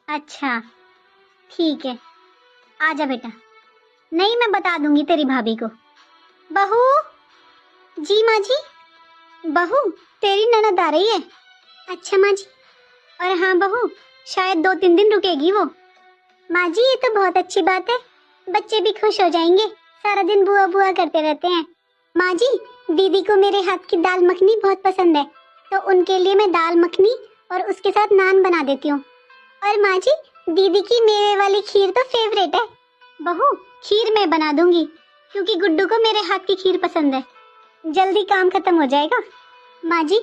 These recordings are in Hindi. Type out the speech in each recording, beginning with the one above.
अच्छा ठीक है, आजा बेटा। नहीं, मैं बता दूंगी तेरी भाभी को। बहू। जी माँ जी। बहू, तेरी ननद आ रही है। अच्छा माँ जी। और हाँ बहू, शायद 2-3 दिन रुकेगी वो। माँ जी ये तो बहुत अच्छी बात है, बच्चे भी खुश हो जाएंगे, सारा दिन बुआ बुआ करते रहते हैं। माँ जी, दीदी को मेरे हाथ की दाल मखनी बहुत पसंद है, तो उनके लिए मैं दाल मखनी और उसके साथ नान बना देती हूँ। और माँ जी, दीदी की मेवे वाली खीर तो फेवरेट है। बहू, खीर मैं बना दूंगी, क्योंकि गुड्डू को मेरे हाथ की खीर पसंद है। जल्दी काम खत्म हो जाएगा। माँ जी,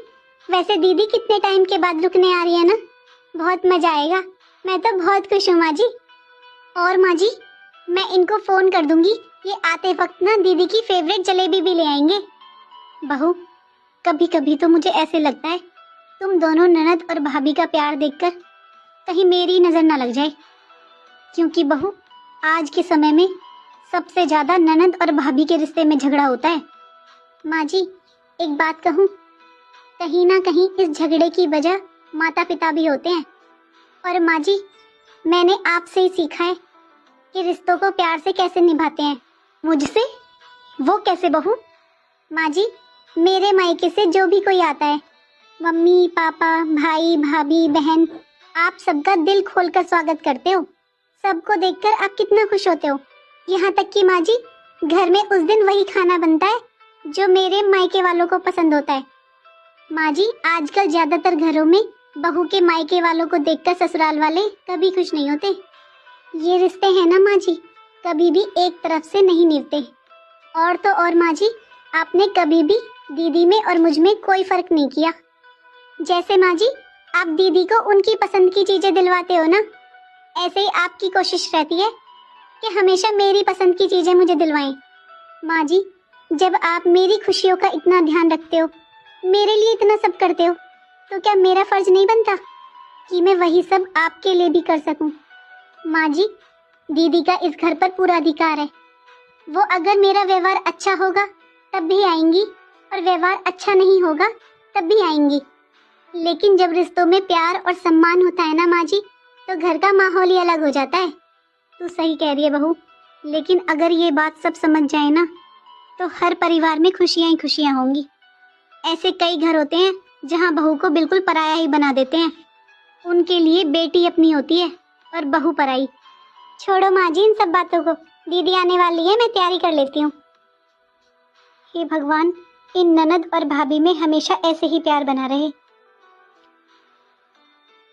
वैसे दीदी कितने टाइम के बाद रुकने आ रही है ना, बहुत मजा आएगा। मैं तो बहुत खुश हूँ माँ जी। और माँ जी, मैं इनको फोन कर दूंगी, ये आते वक्त ना दीदी की फेवरेट जलेबी भी ले आएंगे। बहू, कभी कभी तो मुझे ऐसे लगता है तुम दोनों ननद और भाभी का प्यार देखकर कहीं मेरी नजर ना लग जाए, क्योंकि बहू आज के समय में सबसे ज्यादा ननद और भाभी के रिश्ते में झगड़ा होता है। माँ जी, एक बात कहूँ, कहीं ना कहीं इस झगड़े की वजह माता पिता भी होते हैं। और माँ जी, मैंने आपसे ही सीखा है कि रिश्तों को प्यार से कैसे निभाते हैं। मुझसे? वो कैसे बहू? माँ जी, मेरे मायके से जो भी कोई आता है, मम्मी पापा भाई भाभी बहन, आप सबका दिल खोलकर स्वागत करते हो। सबको देखकर आप कितना खुश होते हो। यहाँ तक कि माँ जी, घर में उस दिन वही खाना बनता है जो मेरे मायके वालों को पसंद होता है। माँ जी, आजकल ज्यादातर घरों में बहू के मायके वालों को देखकर ससुराल वाले कभी खुश नहीं होते। ये रिश्ते हैं ना माँ जी, कभी भी एक तरफ से नहीं निभते। और तो और माँ जी, आपने कभी भी दीदी में और मुझ में कोई फर्क नहीं किया। जैसे माँ जी, आप दीदी को उनकी पसंद की चीजें दिलवाते हो ना, ऐसे ही आपकी कोशिश रहती है कि हमेशा मेरी पसंद की चीजें मुझे दिलवाएं। माँ जी, जब आप मेरी खुशियों का इतना ध्यान रखते हो, मेरे लिए इतना सब करते हो, तो क्या मेरा फर्ज नहीं बनता कि मैं वही सब आपके लिए भी कर सकूं। माँ जी, दीदी का इस घर पर पूरा अधिकार है। वो अगर मेरा व्यवहार अच्छा होगा तब भी आएंगी, और व्यवहार अच्छा नहीं होगा तब भी आएंगी। लेकिन जब रिश्तों में प्यार और सम्मान होता है ना माँ जी, तो घर का माहौल ही अलग हो जाता है। तू सही कह रही है बहू, लेकिन अगर ये बात सब समझ जाए ना, तो हर परिवार में खुशियां ही खुशियां होंगी। ऐसे कई घर होते हैं जहाँ बहू को बिल्कुल पराया ही बना देते हैं। उनके लिए बेटी अपनी होती है और बहू पराई। छोड़ो माँ जी इन सब बातों को, दीदी आने वाली है, मैं तैयारी कर लेती हूँ। हे भगवान, इन ननद और भाभी में हमेशा ऐसे ही प्यार बना रहे।